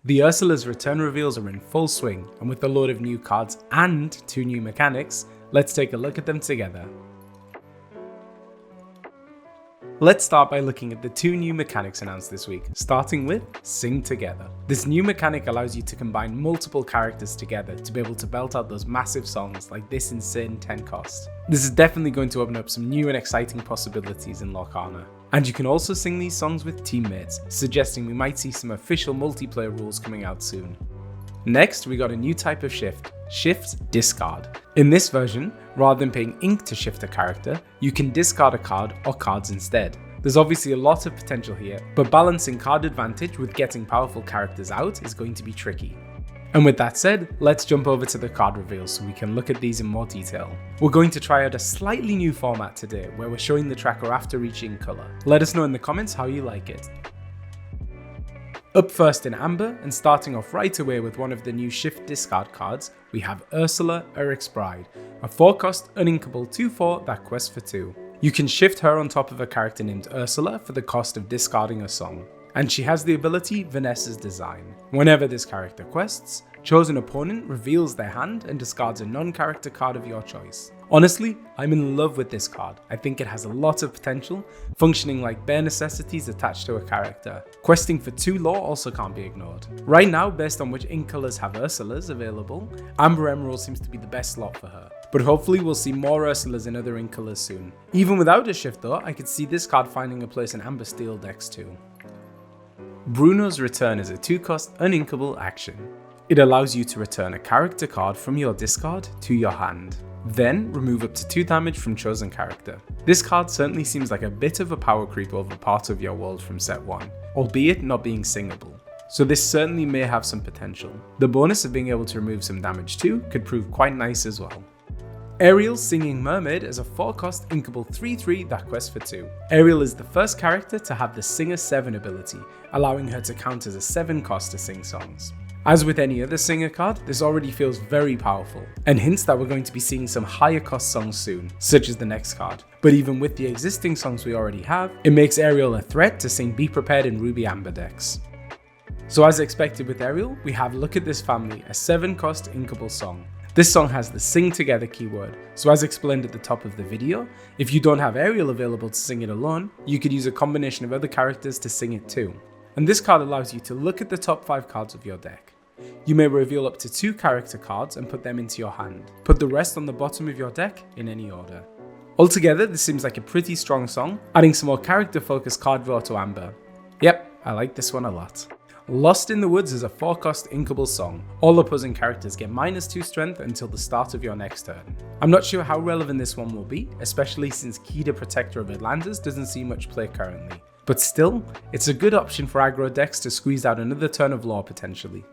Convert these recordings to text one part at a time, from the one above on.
The URSULA'S return reveals are in full swing, and with a load of new cards and 2 new mechanics, let's take a look at them together. Let's start by looking at the 2 new mechanics announced this week, starting with Sing Together. This new mechanic allows you to combine multiple characters together to be able to belt out those massive songs like this insane 10 cost. This is definitely going to open up some new and exciting possibilities in Lorcana. And you can also sing these songs with teammates, suggesting we might see some official multiplayer rules coming out soon. Next, we got a new type of shift Discard. In this version, rather than paying ink to shift a character, you can discard a card or cards instead. There's obviously a lot of potential here, but balancing card advantage with getting powerful characters out is going to be tricky. And with that said, let's jump over to the card reveals so we can look at these in more detail. We're going to try out a slightly new format today where we're showing the tracker after each ink colour. Let us know in the comments how you like it. Up first in Amber, and starting off right away with one of the new Shift Discard cards, we have Ursula, Eric's Bride, a 4-cost uninkable 2/4 that quests for 2. You can shift her on top of a character named Ursula for the cost of discarding a song. And she has the ability Vanessa's Design. Whenever this character quests, chosen opponent reveals their hand and discards a non-character card of your choice. Honestly, I'm in love with this card. I think it has a lot of potential, functioning like bare necessities attached to a character. Questing for 2 lore also can't be ignored. Right now, based on which ink colours have Ursula's available, Amber Emerald seems to be the best slot for her. But hopefully we'll see more Ursula's in other ink colours soon. Even without a shift though, I could see this card finding a place in Amber Steel decks too. Bruno's Return is a 2-cost uninkable action. It allows you to return a character card from your discard to your hand. Then remove up to 2 damage from chosen character. This card certainly seems like a bit of a power creep over part of your world from set 1, albeit not being singable. So this certainly may have some potential. The bonus of being able to remove some damage too could prove quite nice as well. Ariel's Singing Mermaid is a 4-cost inkable 3/3 that quests for 2. Ariel is the first character to have the Singer 7 ability, allowing her to count as a 7-cost to sing songs. As with any other Singer card, this already feels very powerful, and hints that we're going to be seeing some higher cost songs soon, such as the next card. But even with the existing songs we already have, it makes Ariel a threat to sing Be Prepared in Ruby Amber decks. So as expected with Ariel, we have Look at This Family, a 7-cost inkable song. This song has the Sing Together keyword, so as explained at the top of the video, if you don't have Ariel available to sing it alone, you could use a combination of other characters to sing it too. And this card allows you to look at the top 5 cards of your deck. You may reveal up to 2 character cards and put them into your hand. Put the rest on the bottom of your deck in any order. Altogether, this seems like a pretty strong song, adding some more character focused card draw to Amber. Yep, I like this one a lot. Lost in the Woods is a 4-cost inkable song. All opposing characters get -2 strength until the start of your next turn. I'm not sure how relevant this one will be, especially since Kida Protector of Atlantis doesn't see much play currently. But still, it's a good option for aggro decks to squeeze out another turn of lore potentially.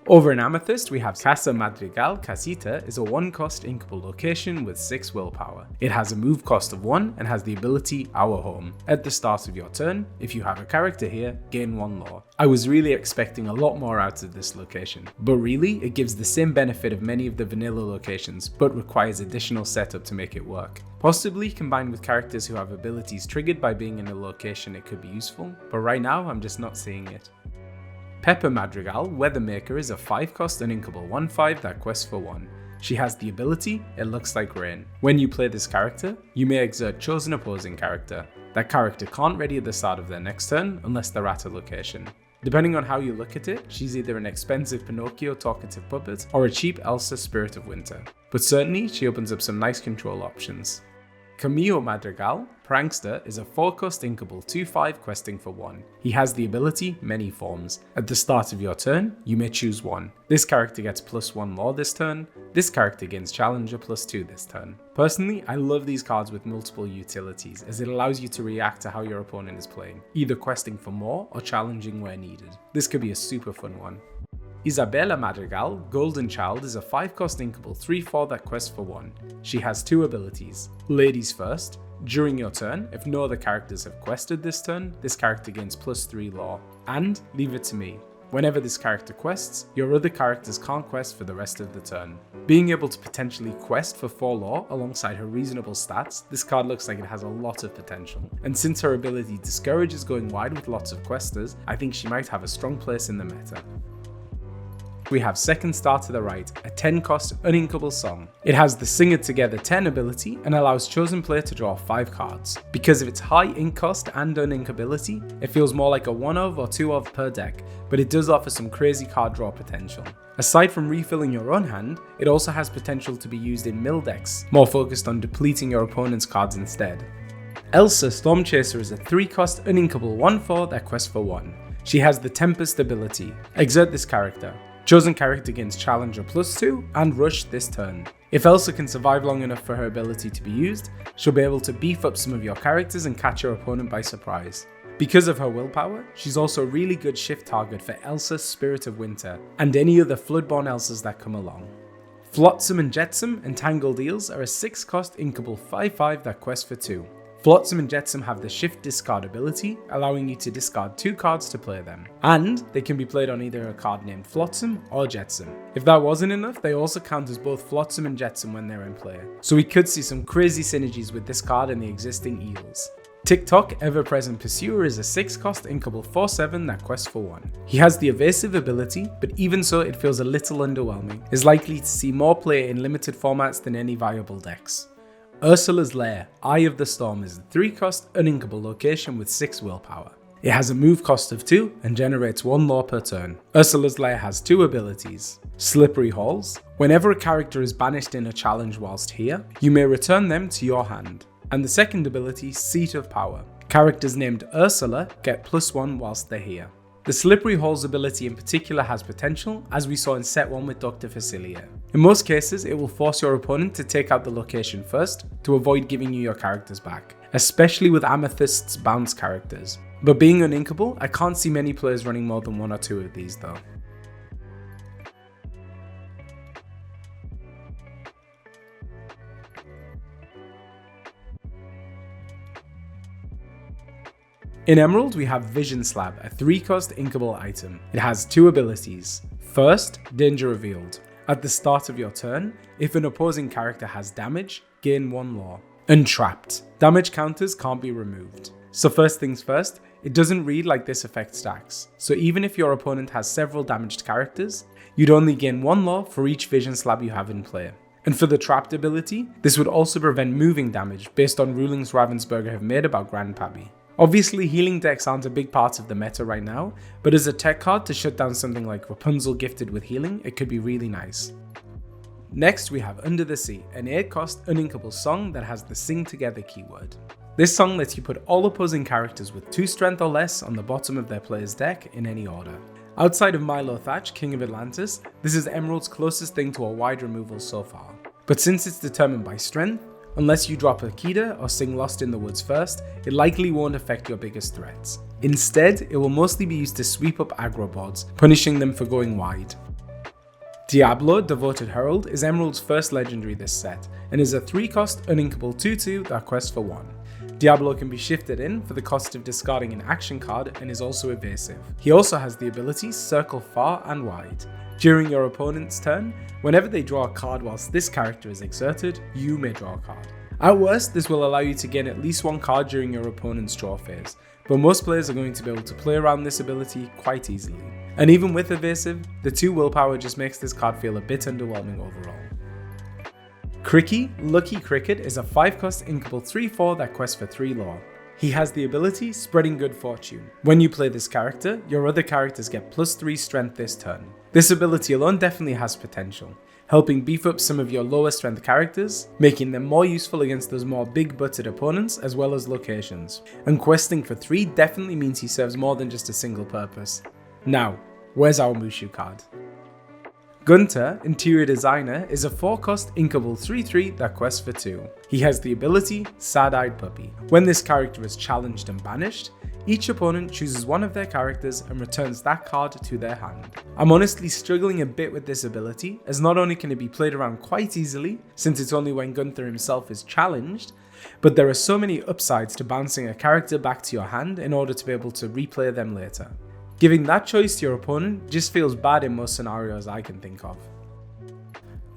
Over in Amethyst, we have Casa Madrigal Casita is a 1-cost inkable location with 6 willpower. It has a move cost of 1 and has the ability Our Home. At the start of your turn, if you have a character here, gain 1 lore. I was really expecting a lot more out of this location, but really it gives the same benefit of many of the vanilla locations, but requires additional setup to make it work. Possibly combined with characters who have abilities triggered by being in a location it could be useful, but right now I'm just not seeing it. Pepper Madrigal, Weathermaker is a 5-cost uninkable 1/5 that quests for 1. She has the ability, It Looks Like Rain. When you play this character, you may exert chosen opposing character. That character can't ready at the start of their next turn unless they're at a location. Depending on how you look at it, she's either an expensive Pinocchio talkative puppet or a cheap Elsa Spirit of Winter. But certainly, she opens up some nice control options. Camilomadrigal, Prankster, is a 4-cost inkable 2/5 questing for 1. He has the ability Many Forms. At the start of your turn, you may choose one. This character gets +1 lore this turn. This character gains Challenger +2 this turn. Personally, I love these cards with multiple utilities as it allows you to react to how your opponent is playing, either questing for more or challenging where needed. This could be a super fun one. Isabella Madrigal, Golden Child, is a 5-cost inkable 3/4 that quests for 1. She has 2 abilities. Ladies First. During your turn, if no other characters have quested this turn, this character gains +3 lore. And Leave It to Me. Whenever this character quests, your other characters can't quest for the rest of the turn. Being able to potentially quest for 4 lore alongside her reasonable stats, this card looks like it has a lot of potential. And since her ability discourages going wide with lots of questers, I think she might have a strong place in the meta. We have Second Star to the right, a 10 cost uninkable song. It has the Singer Together 10 ability and allows chosen player to draw 5 cards. Because of its high ink cost and uninkability, it feels more like a 1 of or 2 of per deck, but it does offer some crazy card draw potential. Aside from refilling your own hand, it also has potential to be used in mill decks, more focused on depleting your opponent's cards instead. Elsa Stormchaser is a 3 cost uninkable 1/4 that quests for 1. She has the Tempest ability. Exert this character. Chosen character gains Challenger +2 and Rush this turn. If Elsa can survive long enough for her ability to be used, she'll be able to beef up some of your characters and catch your opponent by surprise. Because of her willpower, she's also a really good shift target for Elsa Spirit of Winter and any other Floodborn Elsas that come along. Flotsam and Jetsam and Tangled Eels are a 6 cost inkable 5/5 that quest for 2. Flotsam and Jetsam have the Shift Discard ability, allowing you to discard 2 cards to play them. And they can be played on either a card named Flotsam or Jetsam. If that wasn't enough, they also count as both Flotsam and Jetsam when they're in play. So we could see some crazy synergies with this card and the existing Eels. TikTok Ever-Present Pursuer is a 6 cost inkable 4/7 that quests for 1. He has the evasive ability, but even so it feels a little underwhelming. Is likely to see more play in limited formats than any viable decks. URSULA'S Lair, Eye of the Storm is a 3 cost uninkable location with 6 willpower. It has a move cost of 2 and generates 1 lore per turn. URSULA'S Lair has 2 abilities. Slippery Halls. Whenever a character is banished in a challenge whilst here, you may return them to your hand. And the second ability, Seat of Power. Characters named Ursula get +1 whilst they're here. The Slippery Halls ability in particular has potential, as we saw in set 1 with Dr. Facilier. In most cases, it will force your opponent to take out the location first to avoid giving you your characters back, especially with Amethyst's bounce characters. But being uninkable, I can't see many players running more than 1 or 2 of these though. In Emerald, we have Vision Slab, a 3 cost inkable item. It has 2 abilities. First, Danger Revealed. At the start of your turn, if an opposing character has damage, gain 1 lore. Entrapped. Damage counters can't be removed. So first things first, it doesn't read like this effect stacks. So even if your opponent has several damaged characters, you'd only gain 1 lore for each Vision Slab you have in play. And for the Trapped ability, this would also prevent moving damage based on rulings Ravensburger have made about Grandpappy. Obviously, healing decks aren't a big part of the meta right now, but as a tech card to shut down something like Rapunzel gifted with healing, it could be really nice. Next, we have Under the Sea, an 8 cost uninkable song that has the Sing Together keyword. This song lets you put all opposing characters with 2 strength or less on the bottom of their player's deck in any order. Outside of Milo Thatch, King of Atlantis, this is Emerald's closest thing to a wide removal so far. But since it's determined by strength, unless you drop Akita or sing Lost in the Woods first, it likely won't affect your biggest threats. Instead, it will mostly be used to sweep up aggro boards, punishing them for going wide. Diablo, Devoted Herald, is Emerald's first legendary this set, and is a 3 cost uninkable 2/2 that quests for 1. Diablo can be shifted in for the cost of discarding an action card and is also evasive. He also has the ability Circle Far and Wide. During your opponent's turn, whenever they draw a card whilst this character is exerted, you may draw a card. At worst, this will allow you to gain at least 1 card during your opponent's draw phase, but most players are going to be able to play around this ability quite easily. And even with evasive, the 2 willpower just makes this card feel a bit underwhelming overall. Cricky, Lucky Cricket is a 5 cost inkable 3/4 that quests for 3 lore. He has the ability Spreading Good Fortune. When you play this character, your other characters get +3 strength this turn. This ability alone definitely has potential, helping beef up some of your lower strength characters, making them more useful against those more big-butted opponents as well as locations. And questing for 3 definitely means he serves more than just a single purpose. Now, where's our Mushu card? Gunter, Interior Designer, is a 4 cost inkable 3/3 that quests for 2. He has the ability Sad-Eyed Puppy. When this character is challenged and banished, each opponent chooses one of their characters and returns that card to their hand. I'm honestly struggling a bit with this ability, as not only can it be played around quite easily, since it's only when Gunther himself is challenged, but there are so many upsides to bouncing a character back to your hand in order to be able to replay them later. Giving that choice to your opponent just feels bad in most scenarios I can think of.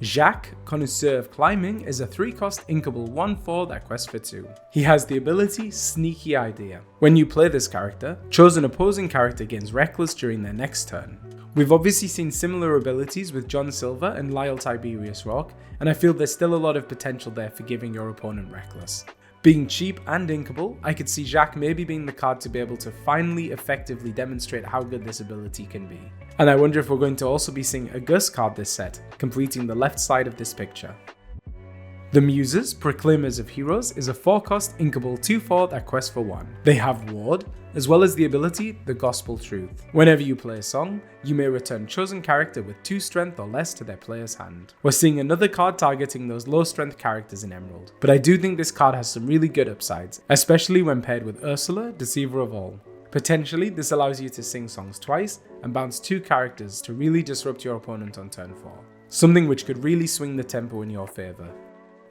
Jacques, Connoisseur of Climbing, is a 3-cost inkable 1/4 that quests for 2. He has the ability Sneaky Idea. When you play this character, choose an opposing character gains Reckless during their next turn. We've obviously seen similar abilities with John Silver and Lyle Tiberius Rock, and I feel there's still a lot of potential there for giving your opponent Reckless. Being cheap and inkable, I could see Jacques maybe being the card to be able to finally effectively demonstrate how good this ability can be. And I wonder if we're going to also be seeing a Gus card this set, completing the left side of this picture. The Muses, Proclaimers of Heroes, is a 4-cost inkable 2/4 that quests for 1. They have Ward, as well as the ability The Gospel Truth. Whenever you play a song, you may return chosen character with 2 strength or less to their player's hand. We're seeing another card targeting those low strength characters in Emerald, but I do think this card has some really good upsides, especially when paired with Ursula, Deceiver of All. Potentially, this allows you to sing songs twice and bounce 2 characters to really disrupt your opponent on turn 4, something which could really swing the tempo in your favour.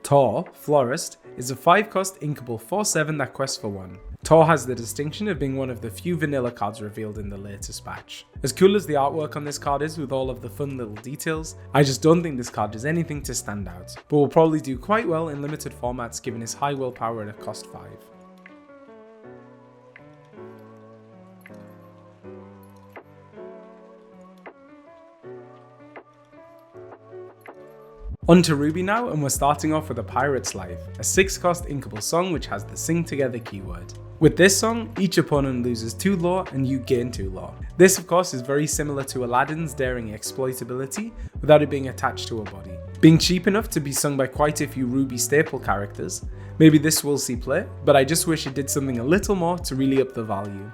Tor, Florist, is a 5-cost inkable 4/7 that quests for 1. Tor has the distinction of being one of the few vanilla cards revealed in the latest patch. As cool as the artwork on this card is with all of the fun little details, I just don't think this card does anything to stand out, but will probably do quite well in limited formats given his high willpower at a cost 5. On to Ruby now, and we're starting off with A Pirate's Life, a 6-cost inkable song which has the Sing Together keyword. With this song, each opponent loses 2 lore and you gain 2 lore. This of course is very similar to Aladdin's daring exploitability without it being attached to a body. Being cheap enough to be sung by quite a few Ruby staple characters, maybe this will see play, but I just wish it did something a little more to really up the value.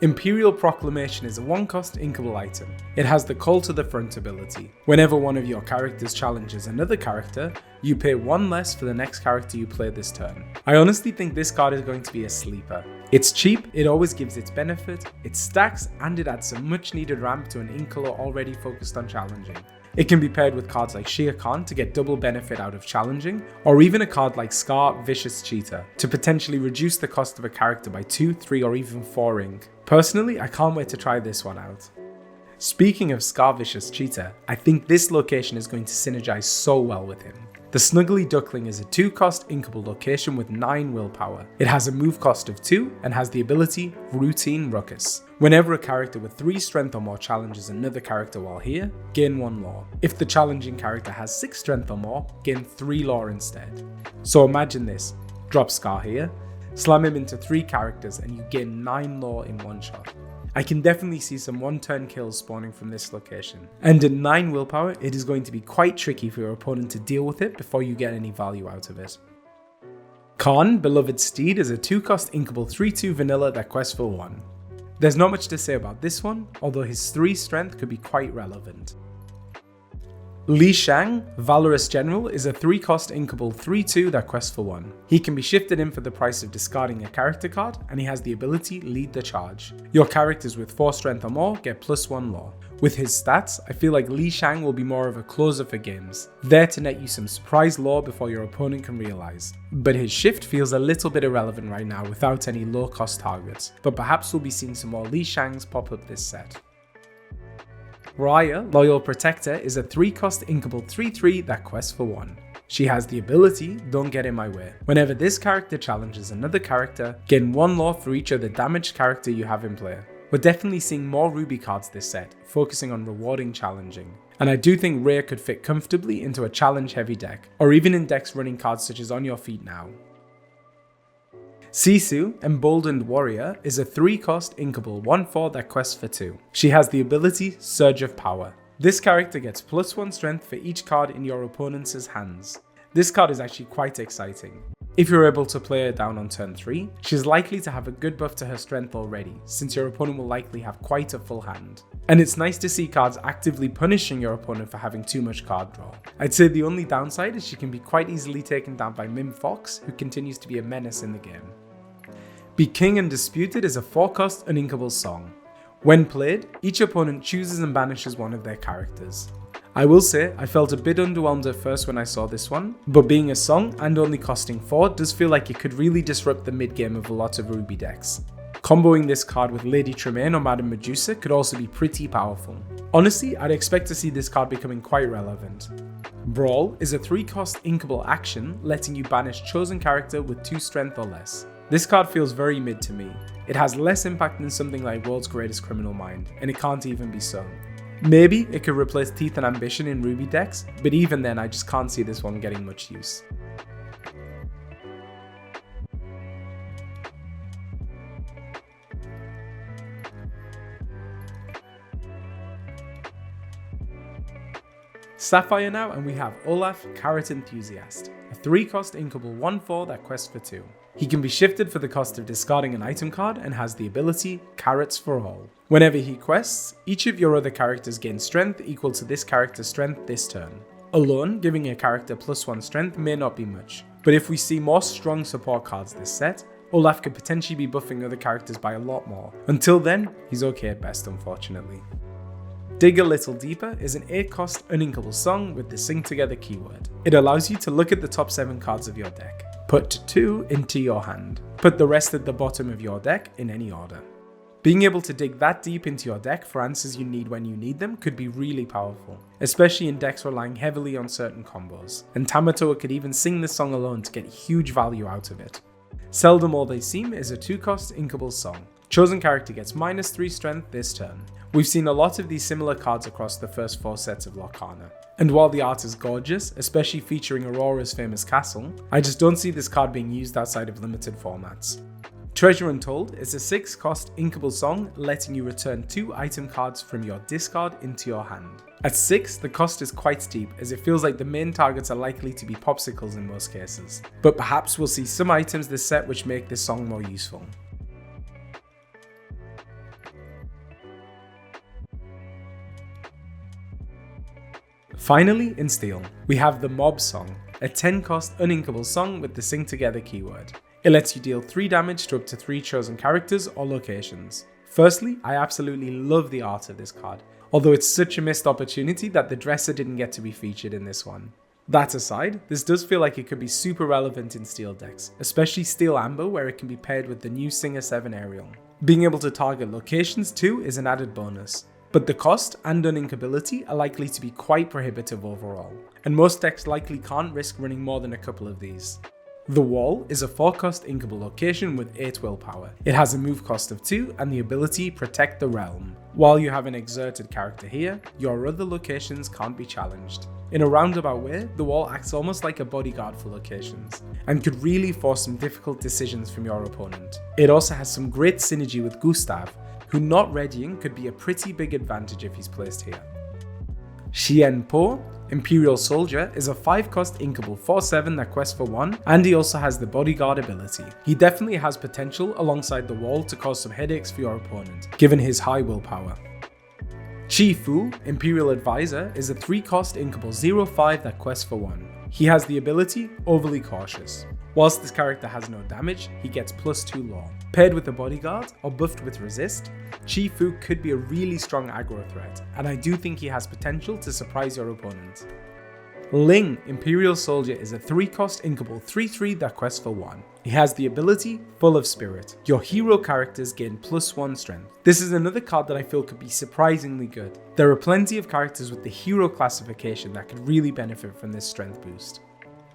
Imperial Proclamation is a 1-cost inkable item. It has the Call to the Front ability. Whenever one of your characters challenges another character, you pay 1 less for the next character you play this turn. I honestly think this card is going to be a sleeper. It's cheap, it always gives its benefit, it stacks, and it adds some much needed ramp to an incolor already focused on challenging. It can be paired with cards like Shere Khan to get double benefit out of challenging, or even a card like Scar Vicious Cheetah to potentially reduce the cost of a character by 2, 3 or even 4 ink. Personally, I can't wait to try this one out. Speaking of Scar Vicious Cheetah, I think this location is going to synergize so well with him. The Snuggly Duckling is a 2-cost inkable location with 9 willpower. It has a move cost of 2 and has the ability Routine Ruckus. Whenever a character with 3 strength or more challenges another character while here, gain 1 lore. If the challenging character has 6 strength or more, gain 3 lore instead. So imagine this, drop Scar here, slam him into 3 characters and you gain 9 lore in 1 shot. I can definitely see some 1-turn kills spawning from this location. And at 9 willpower, it is going to be quite tricky for your opponent to deal with it before you get any value out of it. Khan, Beloved Steed, is a 2-cost inkable 3/2 vanilla that quests for 1. There's not much to say about this one, although his 3 strength could be quite relevant. Li Shang, Valorous General, is a 3-cost inkable 3/2 that quests for 1. He can be shifted in for the price of discarding a character card, and he has the ability Lead the Charge. Your characters with 4 strength or more get +1 lore. With his stats, I feel like Li Shang will be more of a closer for games, there to net you some surprise lore before your opponent can realize. But his shift feels a little bit irrelevant right now without any low cost targets, but perhaps we'll be seeing some more Li Shangs pop up this set. Raya, Loyal Protector, is a 3-cost inkable 3/3 that quests for 1. She has the ability Don't Get in My Way. Whenever this character challenges another character, gain 1 lore for each other damaged character you have in play. We're definitely seeing more Ruby cards this set, focusing on rewarding challenging. And I do think Raya could fit comfortably into a challenge heavy deck, or even in decks running cards such as On Your Feet Now. Sisu, Emboldened Warrior, is a 3-cost inkable 1/4 that quests for 2. She has the ability Surge of Power. This character gets +1 strength for each card in your opponent's hands. This card is actually quite exciting. If you're able to play her down on turn 3, she's likely to have a good buff to her strength already, since your opponent will likely have quite a full hand. And it's nice to see cards actively punishing your opponent for having too much card draw. I'd say the only downside is she can be quite easily taken down by Mim Fox, who continues to be a menace in the game. Be King Undisputed is a 4-cost uninkable song. When played, each opponent chooses and banishes one of their characters. I will say, I felt a bit underwhelmed at first when I saw this one, but being a song and only costing 4 does feel like it could really disrupt the mid game of a lot of Ruby decks. Comboing this card with Lady Tremaine or Madame Medusa could also be pretty powerful. Honestly, I'd expect to see this card becoming quite relevant. Brawl is a 3-cost inkable action, letting you banish chosen character with 2 strength or less. This card feels very mid to me. It has less impact than something like World's Greatest Criminal Mind, and it can't even be sung. Maybe it could replace Teeth and Ambition in Ruby decks, but even then I just can't see this one getting much use. Sapphire now, and we have Olaf, Carrot Enthusiast, a 3-cost inkable 1/4 that quests for 2. He can be shifted for the cost of discarding an item card and has the ability Carrots for All. Whenever he quests, each of your other characters gain strength equal to this character's strength this turn. Alone, giving a character +1 strength may not be much, but if we see more strong support cards this set, Olaf could potentially be buffing other characters by a lot more. Until then, he's okay at best, unfortunately. Dig a Little Deeper is an 8-cost uninkable song with the Sing Together keyword. It allows you to look at the top 7 cards of your deck. Put 2 into your hand. Put the rest at the bottom of your deck in any order. Being able to dig that deep into your deck for answers you need when you need them could be really powerful, especially in decks relying heavily on certain combos, and Tamatoa could even sing the song alone to get huge value out of it. Seldom All They Seem is a 2-cost inkable song. Chosen character gets -3 strength this turn. We've seen a lot of these similar cards across the first 4 sets of Lorcana, and while the art is gorgeous, especially featuring Aurora's famous castle, I just don't see this card being used outside of limited formats. Treasure Untold is a 6-cost inkable song letting you return 2 item cards from your discard into your hand. At 6, the cost is quite steep as it feels like the main targets are likely to be popsicles in most cases, but perhaps we'll see some items this set which make this song more useful. Finally, in Steel, we have the Mob Song, a 10-cost uninkable song with the Sing Together keyword. It lets you deal 3 damage to up to 3 chosen characters or locations. Firstly, I absolutely love the art of this card, although it's such a missed opportunity that the Dresser didn't get to be featured in this one. That aside, this does feel like it could be super relevant in Steel decks, especially Steel Amber where it can be paired with the new Singer 7 Aerial. Being able to target locations too is an added bonus. But the cost and uninkability are likely to be quite prohibitive overall, and most decks likely can't risk running more than a couple of these. The Wall is a 4-cost inkable location with 8 willpower. It has a move cost of 2 and the ability Protect the Realm. While you have an exerted character here, your other locations can't be challenged. In a roundabout way, the Wall acts almost like a bodyguard for locations, and could really force some difficult decisions from your opponent. It also has some great synergy with Gustav, who not readying could be a pretty big advantage if he's placed here. Xian Po, Imperial Soldier, is a 5-cost inkable 4/7 that quests for 1, and he also has the bodyguard ability. He definitely has potential alongside the Wall to cause some headaches for your opponent, given his high willpower. Chi Fu, Imperial Advisor, is a 3-cost inkable 0/5 that quests for 1. He has the ability Overly Cautious. Whilst this character has no damage, he gets +2 law. Paired with the bodyguard or buffed with resist, Chi Fu could be a really strong aggro threat, and I do think he has potential to surprise your opponent. Ling, Imperial Soldier, is a 3-cost inkable 3/3 that quests for 1. He has the ability Full of Spirit. Your hero characters gain +1 strength. This is another card that I feel could be surprisingly good. There are plenty of characters with the hero classification that could really benefit from this strength boost.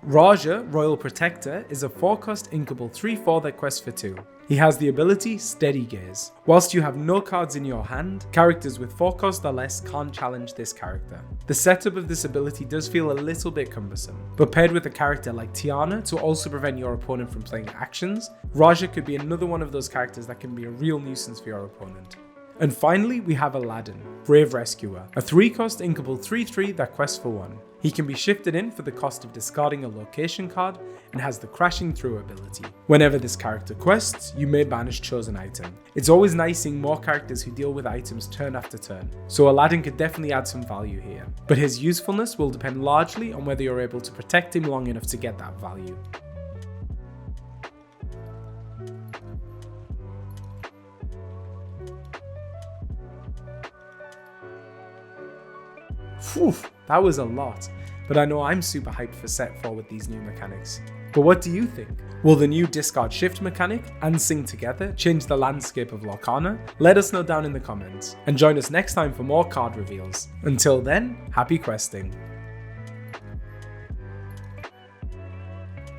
Raja, Royal Protector, is a 4-cost inkable 3/4 that quests for 2. He has the ability Steady Gaze. Whilst you have no cards in your hand, characters with 4 cost or less can't challenge this character. The setup of this ability does feel a little bit cumbersome, but paired with a character like Tiana to also prevent your opponent from playing actions, Raja could be another one of those characters that can be a real nuisance for your opponent. And finally, we have Aladdin, Brave Rescuer, a 3-cost inkable 3/3 that quests for 1. He can be shifted in for the cost of discarding a location card and has the Crashing Through ability. Whenever this character quests, you may banish chosen item. It's always nice seeing more characters who deal with items turn after turn, so Aladdin could definitely add some value here. But his usefulness will depend largely on whether you're able to protect him long enough to get that value. Phew, that was a lot, but I know I'm super hyped for set 4 with these new mechanics. But what do you think? Will the new discard shift mechanic and sing together change the landscape of Lorcana? Let us know down in the comments, and join us next time for more card reveals. Until then, happy questing.